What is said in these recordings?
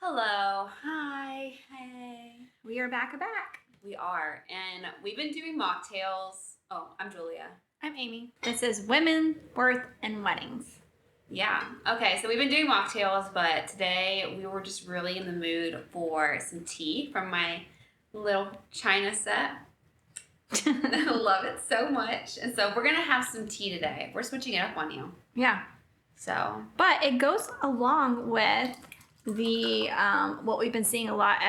Hello. Hi. Hey. We are back. We are. And we've been doing mocktails. Oh, I'm Julia. I'm Amy. This is Women, Worth, and Weddings. Yeah. Okay, so we've been doing mocktails, but today we were just really in the mood for some tea from my little China set. I love it so much. And so we're going to have some tea today. We're switching it up on you. Yeah. So. But it goes along with the what we've been seeing a lot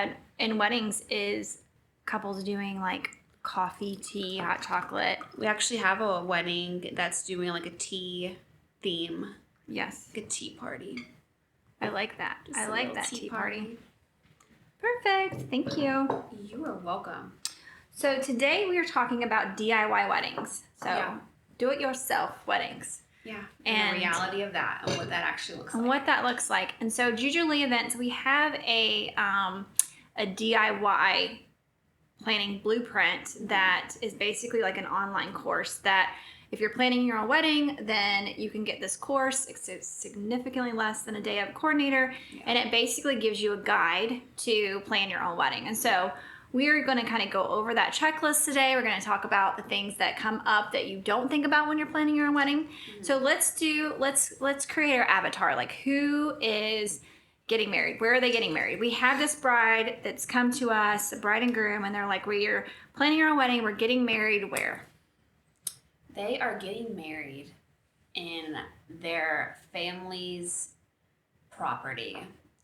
in weddings is couples doing like coffee, tea, hot chocolate. We actually have a wedding that's doing like a tea theme. Yes. Like a tea party. I like that. Just I a like little that tea tea party. Perfect. Thank you. You are welcome. So today we are talking about DIY weddings. So Yeah. do-it-yourself weddings. Yeah, and the reality of that and what that actually looks like. And what that looks like. And so Jujulee Events, we have a DIY planning blueprint that is basically like an online course that if you're planning your own wedding, then you can get this course. It's significantly less than a day of coordinator, and it basically gives you a guide to plan your own wedding. And so we're going to kind of go over that checklist today. We're going to talk about the things that come up that you don't think about when you're planning your own wedding. Mm-hmm. So let's create our avatar. Like, who is getting married? Where are they getting married? We have this bride that's come to us, a bride and groom, and they're like, we're planning our own wedding. We're getting married where? They are getting married in their family's property.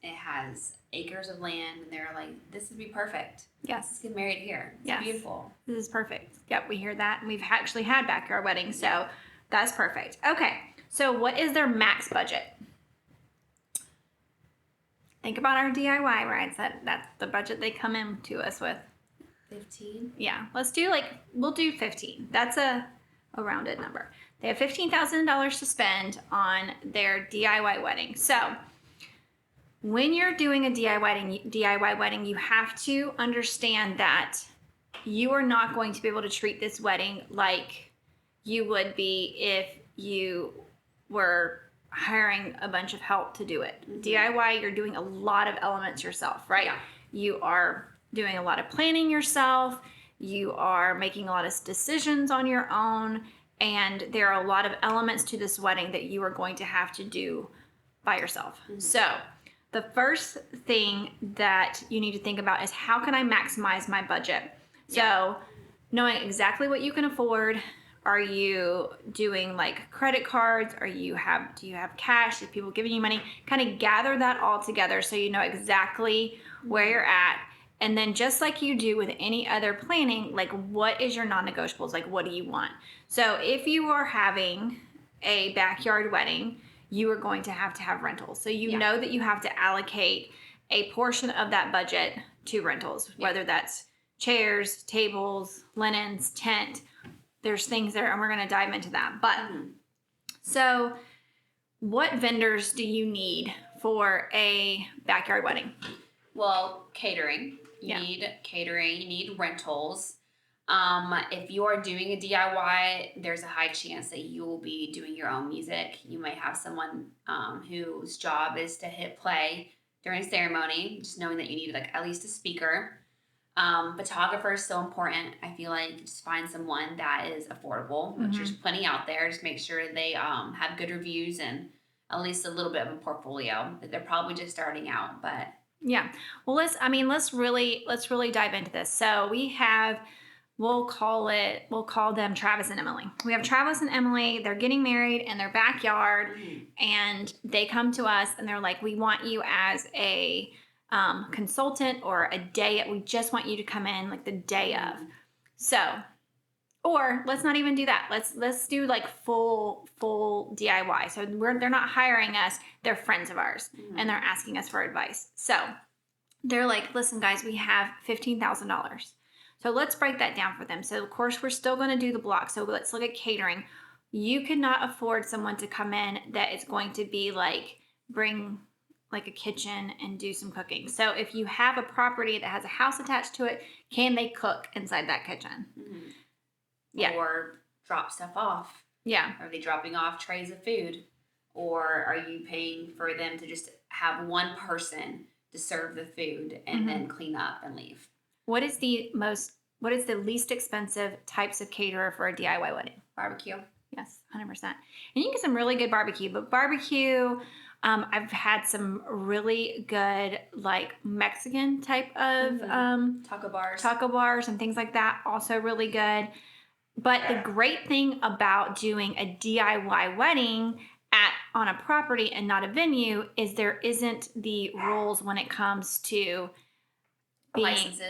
It has acres of land, and they're like, this would be perfect. Yes. Let's get married here. It's beautiful. This is perfect. Yep, we hear that. And we've actually had backyard weddings, so that's perfect. Okay, so what is their max budget? Think about our DIY, right? That's the budget they come in to us with. 15? Yeah, we'll do 15. That's a rounded number. They have $15,000 to spend on their DIY wedding. So when you're doing a DIY wedding, you have to understand that you are not going to be able to treat this wedding like you would be if you were hiring a bunch of help to do it. Mm-hmm. DIY, you're doing a lot of elements yourself, right? Yeah. You are doing a lot of planning yourself. You are making a lot of decisions on your own. And there are a lot of elements to this wedding that you are going to have to do by yourself. Mm-hmm. So the first thing that you need to think about is, how can I maximize my budget? So knowing exactly what you can afford. Are you doing like credit cards? Do you have cash? Are people giving you money? Kind of gather that all together so you know exactly where you're at. And then just like you do with any other planning, like, what is your non-negotiables? Like, what do you want? So if you are having a backyard wedding, you are going to have rentals. So you know that you have to allocate a portion of that budget to rentals, whether that's chairs, tables, linens, tent. There's things there, and we're going to dive into that. But so what vendors do you need for a backyard wedding? Well, catering. You need catering. You need rentals. If you are doing a DIY, there's a high chance that you will be doing your own music. You might have someone whose job is to hit play during a ceremony, just knowing that you need like at least a speaker. Photographer is so important. I feel like just find someone that is affordable, which there's plenty out there. Just make sure they have good reviews and at least a little bit of a portfolio. They're probably just starting out, but yeah. Well, let's really dive into this. So we'll call them Travis and Emily. We have Travis and Emily. They're getting married in their backyard, and they come to us and they're like, we want you as a consultant or a day. We just want you to come in like the day of. So, or let's not even do that. Let's do like full DIY. So they're not hiring us. They're friends of ours, and they're asking us for advice. So they're like, listen, guys, we have $15,000. So let's break that down for them. So of course we're still going to do the block. So let's look at catering. You cannot afford someone to come in that is going to be like, bring like a kitchen and do some cooking. So if you have a property that has a house attached to it, can they cook inside that kitchen? Yeah. Or drop stuff off. Yeah. Are they dropping off trays of food? Or are you paying for them to just have one person to serve the food and then clean up and leave. What is the least expensive types of caterer for a DIY wedding? Barbecue. Yes, 100%. And you can get some really good barbecue, but barbecue, I've had some really good like Mexican type of taco bars and things like that. Also really good. But the great thing about doing a DIY wedding on a property and not a venue is there isn't the rules when it comes to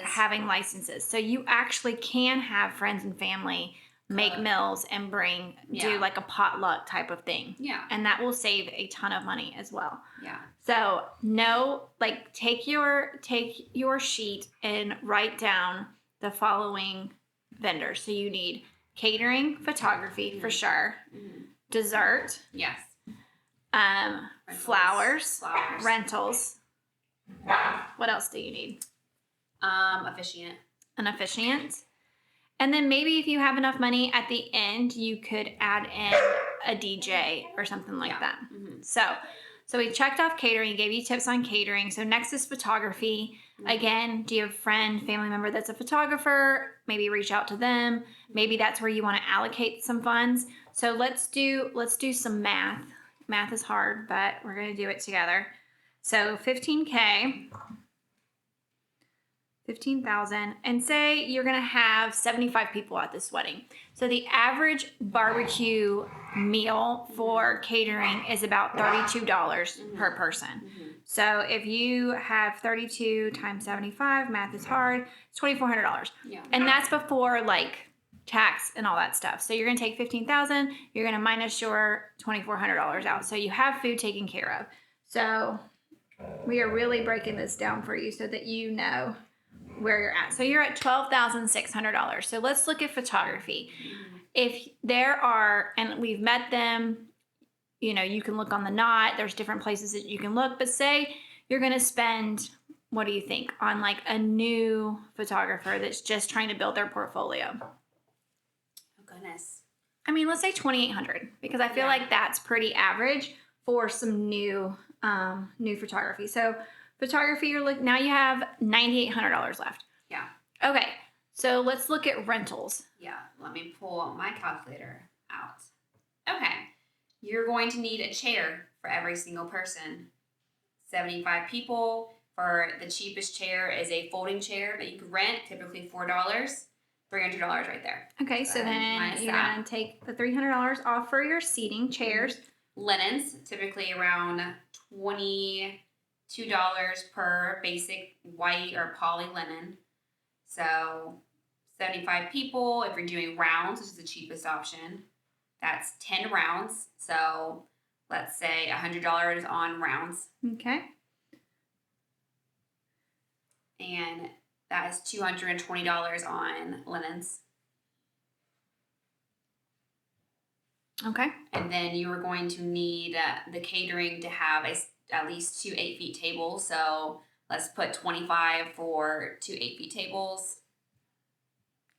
having licenses. So you actually can have friends and family make meals and do like a potluck type of thing. Yeah. And that will save a ton of money as well. Yeah. So take your sheet and write down the following vendors. So you need catering, photography for sure, dessert. Yes. Flowers, rentals. What else do you need? Officiant. An officiant. And then maybe if you have enough money at the end, you could add in a DJ or something like that. Mm-hmm. So we checked off catering, gave you tips on catering. So next is photography. Mm-hmm. Again, do you have a friend, family member that's a photographer? Maybe reach out to them. Maybe that's where you want to allocate some funds. So let's do some math. Math is hard, but we're going to do it together. So $15,000, and say you're going to have 75 people at this wedding. So the average barbecue meal for catering is about $32 per person. Mm-hmm. So if you have 32 times 75, math is hard, it's $2,400. Yeah. And that's before like tax and all that stuff. So you're going to take $15,000, you're going to minus your $2,400 out. So you have food taken care of. So we are really breaking this down for you so that you know where you're at. So you're at $12,600. So let's look at photography. If there are, and we've met them, you can look on the Knot. There's different places that you can look, but say you're going to spend, what do you think, on like a new photographer that's just trying to build their portfolio? Oh goodness. I mean, let's say $2,800 because I feel like that's pretty average for some new photography. So photography, now you have $9,800 left. Yeah. Okay. So let's look at rentals. Yeah. Let me pull my calculator out. Okay. You're going to need a chair for every single person. 75 people. For the cheapest chair is a folding chair that you can rent, typically $4. $300 right there. Okay. So then you're going to take the $300 off for your seating chairs. Linens, typically around $22 per basic white or poly linen. So 75 people. If you're doing rounds, which is the cheapest option, that's 10 rounds. So let's say $100 on rounds. Okay. And that is $220 on linens. Okay. And then you are going to need the catering to have at least 2 8-feet tables. So let's put 25 for 2 8-feet tables.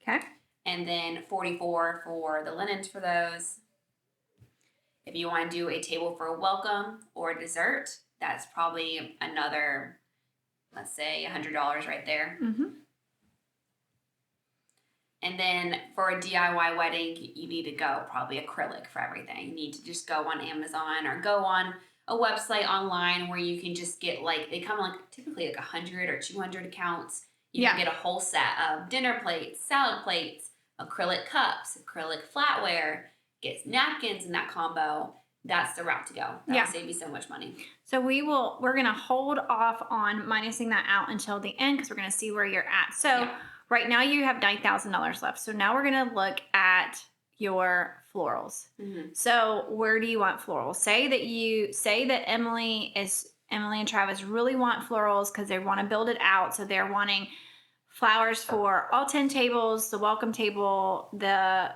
Okay. And then 44 for the linens for those. If you want to do a table for a welcome or a dessert, that's probably another, let's say, $100 right there. Mm-hmm. And then for a DIY wedding, you need to go probably acrylic for everything. You need to just go on Amazon or go on a website online where you can just get they come typically 100 or 200 accounts. You can get a whole set of dinner plates, salad plates, acrylic cups, acrylic flatware, get napkins in that combo. That's the route to go. That'll save you so much money. So we're going to hold off on minusing that out until the end because we're going to see where you're at. So right now you have $9,000 left. So now we're going to look at your florals. Mm-hmm. So where do you want florals? Say that Emily and Travis really want florals because they want to build it out. So they're wanting flowers for all 10 tables, the welcome table, the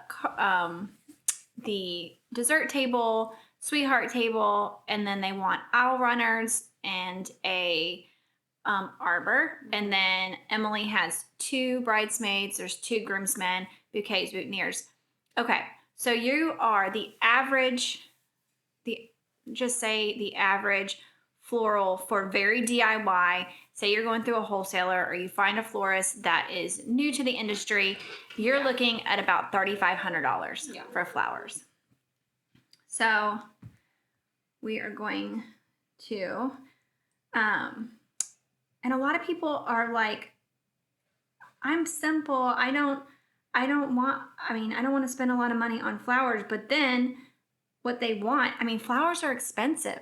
dessert table, sweetheart table, and then they want aisle runners and a arbor. And then Emily has 2 bridesmaids. There's 2 groomsmen, bouquets, boutonnieres. Okay, so you are the average floral for very DIY, say you're going through a wholesaler or you find a florist that is new to the industry, you're looking at about $3,500 for flowers. So we are going to, and a lot of people are like, I'm simple. I don't want to spend a lot of money on flowers, but then what they want, flowers are expensive.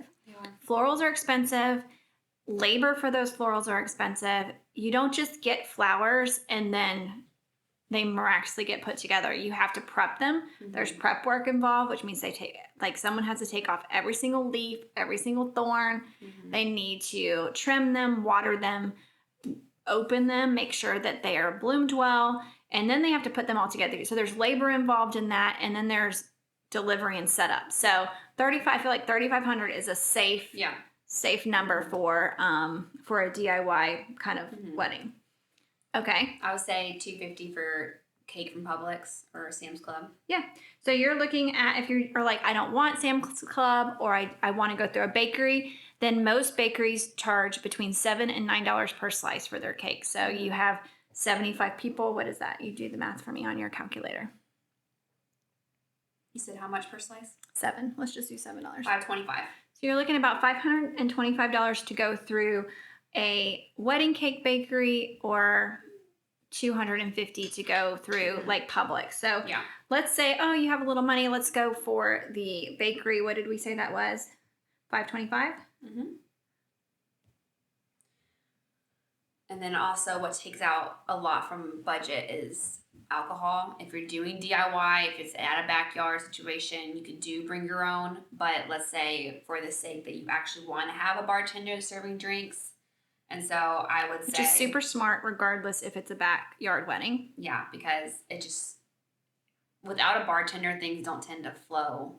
Florals are expensive. Labor for those florals are expensive. You don't just get flowers and then they miraculously get put together. You have to prep them. Mm-hmm. There's prep work involved, which means someone has to take off every single leaf, every single thorn. Mm-hmm. They need to trim them, water them, open them, make sure that they are bloomed well, and then they have to put them all together. So there's labor involved in that, and then there's delivery and setup. So I feel like $3,500 is a safe number for a DIY kind of wedding. Okay. I would say $250 for cake from Publix or Sam's Club. Yeah. So you're looking at, if you're like, I don't want Sam's Club or I want to go through a bakery, then most bakeries charge between $7 and $9 per slice for their cake. So you have 75 people. What is that? You do the math for me on your calculator. You said how much per slice? 7. Let's just do $7. $5.25. So you're looking at about $525 to go through a wedding cake bakery or $250 to go through like Publix. So let's say, you have a little money. Let's go for the bakery. What did we say that was? $525? Mm-hmm. And then also what takes out a lot from budget is alcohol. If you're doing DIY, if it's at a backyard situation, you could bring your own. But let's say for the sake that you actually want to have a bartender serving drinks. And so I would say... Which is super smart regardless if it's a backyard wedding. Yeah, because without a bartender, things don't tend to flow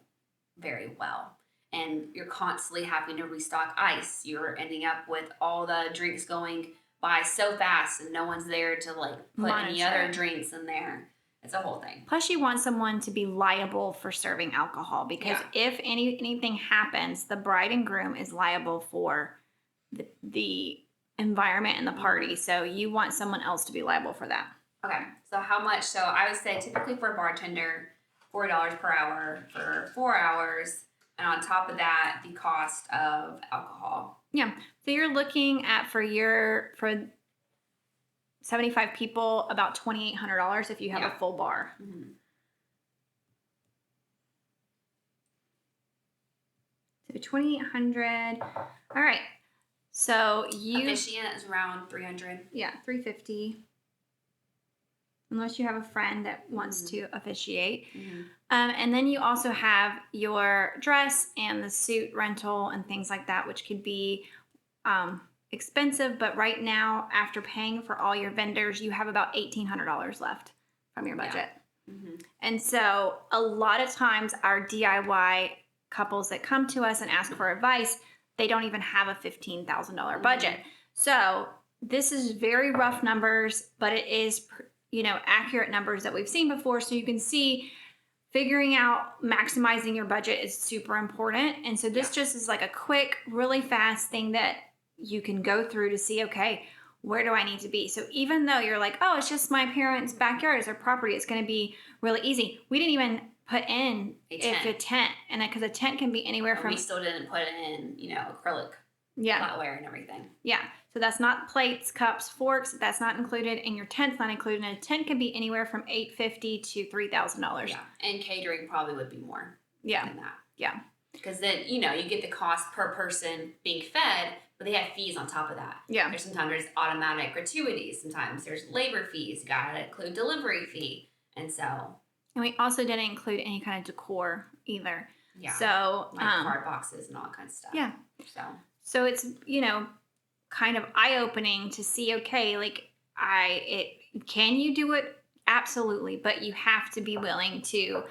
very well. And you're constantly having to restock ice. You're ending up with all the drinks going by so fast and no one's there to put any other drinks in there. It's a whole thing. Plus you want someone to be liable for serving alcohol because if anything happens, the bride and groom is liable for the environment and the party. So you want someone else to be liable for that. Okay. So how much? So I would say typically for a bartender, $4 per hour for 4 hours. And on top of that, the cost of alcohol. Yeah. So you're looking at for 75 people, about $2,800 if you have a full bar. Mm-hmm. So $2,800. All right. So officiant is around $300. Yeah, $350. Unless you have a friend that wants to officiate. Mm-hmm. And then you also have your dress and the suit rental and things like that, which could be expensive. But right now, after paying for all your vendors, you have about $1,800 left from your budget. Yeah. Mm-hmm. And so a lot of times our DIY couples that come to us and ask for advice, they don't even have a $15,000 budget. Mm-hmm. So this is very rough numbers, but it is accurate numbers that we've seen before. So you can see figuring out maximizing your budget is super important. And so this just is like a quick, really fast thing that you can go through to see, okay, where do I need to be? So even though you're like, oh, it's just my parents' backyard, it's their property, it's going to be really easy. We didn't even put in a tent. And because a tent can be anywhere from... We still didn't put in, acrylic flatware and everything. Yeah. So that's not plates, cups, forks. That's not included, and your tent's not included. And a tent can be anywhere from $850 to $3,000. Yeah, and catering probably would be more than that. Yeah. Because then, you get the cost per person being fed, but they have fees on top of that. Yeah. Sometimes there's automatic gratuities. Sometimes there's labor fees. You got to include delivery fee. And so... And we also didn't include any kind of decor either. Yeah. So... card boxes and all kinds of stuff. Yeah. So it's, kind of eye-opening to see, okay, can you do it? Absolutely, but you have to be willing to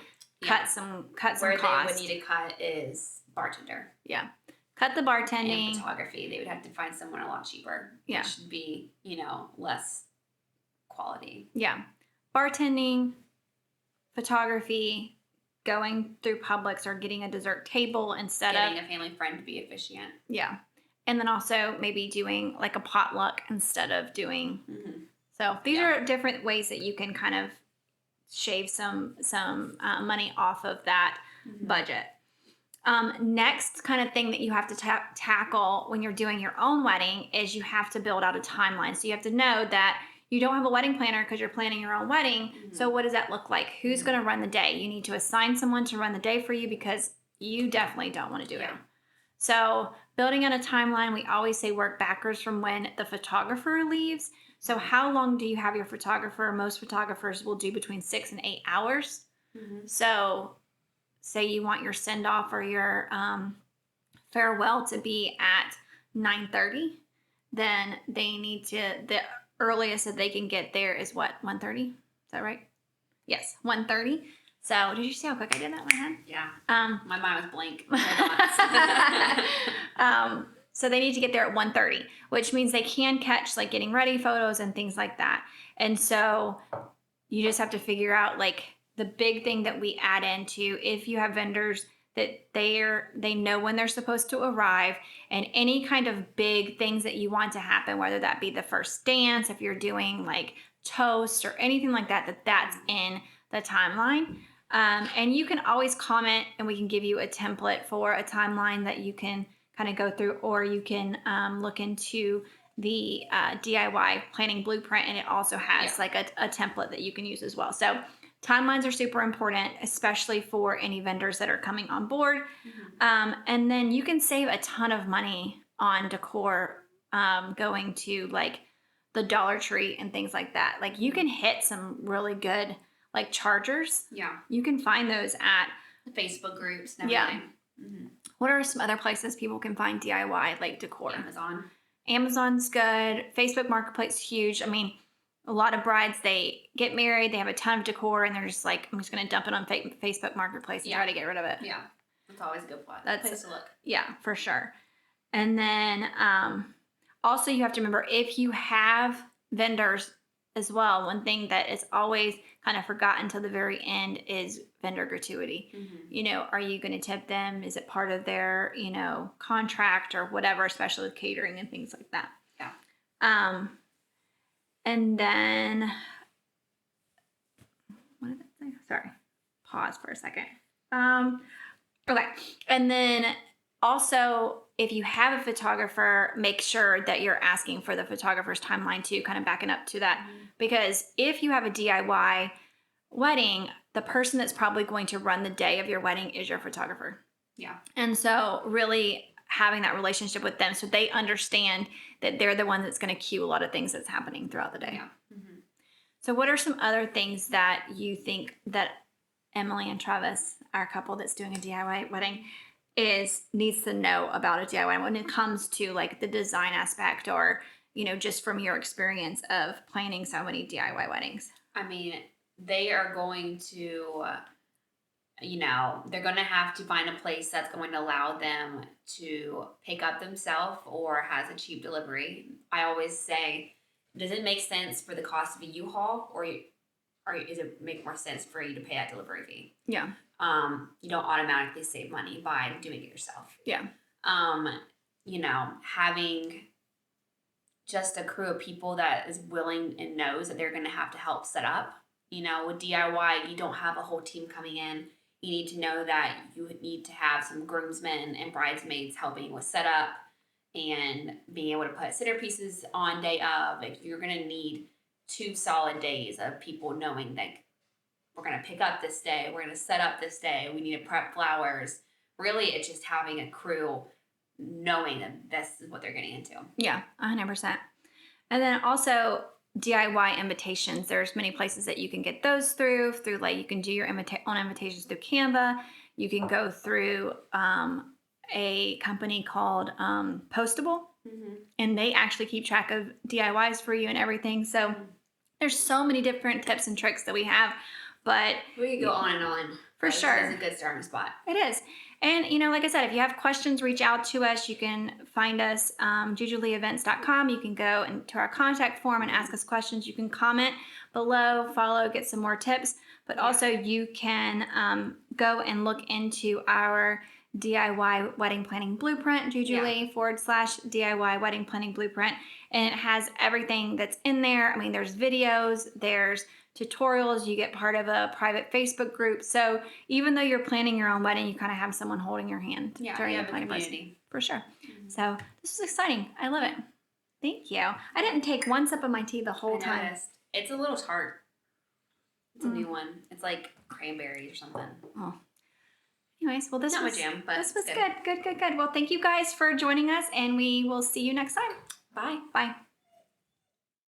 cut some cost. Where they would need to cut is bartender. Yeah. Cut the bartending. And photography. They would have to find someone a lot cheaper. Yeah. It should be, less quality. Yeah. Bartending, photography, going through Publix or getting a dessert table and set up. Getting a family friend to be officiant. Yeah. And then also maybe doing like a potluck instead of doing. So these are different ways that you can kind of shave some money off of that budget. Next kind of thing that you have to tackle when you're doing your own wedding is you have to build out a timeline. So you have to know that you don't have a wedding planner because you're planning your own wedding. So what does that look like? Who's going to run the day? You need to assign someone to run the day for you because you definitely don't want to do it. So building out a timeline, we always say work backwards from when the photographer leaves. So how long do you have your photographer? Most photographers will do between 6 and 8 hours. So say you want your send-off or your farewell to be at 9:30, then they need to, the earliest that they can get there is what, 1:30? Is that right? Yes, 1:30. So did you see how quick I did that in my head? Yeah. My mind was blank. So they need to get there at 1:30, which means they can catch like getting ready photos and things like that. And so you just have to figure out like the big thing that we add into, if you have vendors that they know when they're supposed to arrive, and any kind of big things that you want to happen, whether that be the first dance, if you're doing like toast or anything like that, that's in the timeline. And you can always comment and we can give you a template for a timeline that you can kind of go through, or you can look into the DIY planning blueprint, and it also has like a template that you can use as well. So timelines are super important, especially for any vendors that are coming on board. And then you can save a ton of money on decor going to like the Dollar Tree and things like that. Like you can hit some really good like chargers. You can find those at the Facebook groups and everything. What are some other places people can find DIY like decor? Amazon's good. Facebook Marketplace, huge. I mean, a lot of brides, they get married, they have a ton of decor, and they're just like, I'm just going to dump it on Facebook Marketplace and try to get rid of it. Yeah, that's always a good place to look. Yeah, for sure. And then also you have to remember, if you have vendors as well, one thing that is always kind of forgotten till the very end is vendor gratuity. You know, are you going to tip them? Is it part of their, you know, contract or whatever, especially with catering and things like that? And then, what did I say? Sorry, pause for a second. Okay. And then also, if you have a photographer, make sure that you're asking for the photographer's timeline too, kind of backing up to that. Because if you have a DIY wedding, the person that's probably going to run the day of your wedding is your photographer. And so really having that relationship with them so they understand that they're the one that's going to cue a lot of things that's happening throughout the day. So what are some other things that you think that Emily and Travis, our couple that's doing a DIY wedding, needs to know about a DIY when it comes to like the design aspect, or, you know, just from your experience of planning so many DIY weddings? I mean, they are going to, you know, they're going to have to find a place that's going to allow them to pick up themselves or has a cheap delivery. I always say, does it make sense for the cost of a U-Haul, or does it make more sense for you to pay that delivery fee? You don't automatically save money by doing it yourself. You know, having just a crew of people that is willing and knows that they're going to have to help set up. You know, with DIY, you don't have a whole team coming in. You need to know that you need to have some groomsmen and bridesmaids helping with setup and being able to put centerpieces on day of. Like, you're going to need 2 solid days of people knowing that we're going to pick up this day, we're going to set up this day, we need to prep flowers. Really, it's just having a crew knowing that this is what they're getting into. 100%. And then also DIY invitations. There's many places that you can get those through like you can do your own invitations through Canva. You can go through a company called Postable, and they actually keep track of DIYs for you and everything. So there's so many different tips and tricks that we have, but we could go on and on. For sure. It's a good starting spot. It is. And, you know, like I said, if you have questions, reach out to us. You can find us, jujuleeevents.com. You can go into our contact form and ask us questions. You can comment below, follow, get some more tips. But also you can go and look into our DIY wedding planning blueprint, jujulee.com/DIY wedding planning blueprint. And it has everything that's in there. I mean, there's videos, there's tutorials, you get part of a private Facebook group. So even though you're planning your own wedding, you kind of have someone holding your hand during the planning process. For sure. Mm-hmm. So this is exciting. I love it. Thank you. I didn't take one sip of my tea the whole time. It's a little tart. It's a new one. It's like cranberry or something. Oh. Anyways, well, this was my jam, but this was good. Good. Well, thank you guys for joining us, and we will see you next time. Bye. Bye.